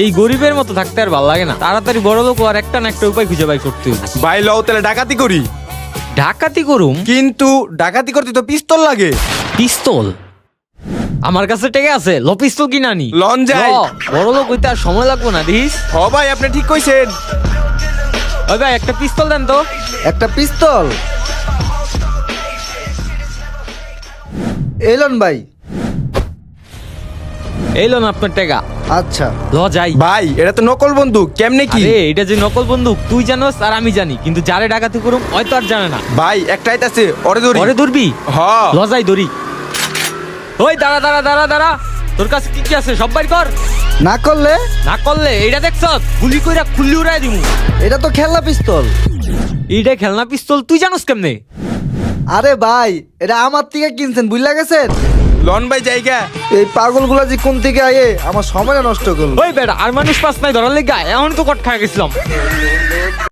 এই গরিবের মতো থাকতে আর ভালো লাগে না, তাড়াতাড়ি বড় লোক আর একটা না একটা উপায় খুঁজে বাই করতে হবে। ভাই লও তাহলে ডাকাতি করি। ডাকাতি করুম? কিন্তু ডাকাতি করতে তো পিস্তল লাগে। পিস্তল? আমার কাছে টেকে আছে, ল পিস্তল কিনা নি। লন যাই। বড় লোক হইতে আর সময় লাগবো না দিস। হ ভাই আপনি ঠিক কইছেন। ওই ভাই একটা পিস্তল দেন তো। একটা পিস্তল এলন ভাই। এই লোন আপনার টেকা। আচ্ছা ল যাই। ভাই এটা তো নকল বন্দুক, কেমনে কি? আরে এটা যে নকল বন্দুক তুই জানোস আর আমি জানি, কিন্তু যারে ডাকাতি করুম হয়তো আর জানে না। ভাই একটা আইতাছে ওরে ধরি। পরে ধরবি? হ ল যাই ধরি। ওই দাঁড়া দাঁড়া দাঁড়া দাঁড়া, তোর কাছে কি কি আছে সব বাইর কর। না করলে? না করলে এইটা দেখছ গুলি কইরা খুল্লি উড়াই দিমু। এটা তো খেলনা পিস্তল। এইটা খেলনা পিস্তল তুই জানোস কেমনে? আরে ভাই এটা আমার থেকে কিনছেন, বুঝলা গেছেন? লন ভাই জায়গা। এই পাগলগুলা যে কোন থেকে আয়ে আমার সময় নষ্ট করলো। ওই বেটা আর মানুষ পাস নাই ধরার লেগা, এখন তো কট খাই গেছিলাম।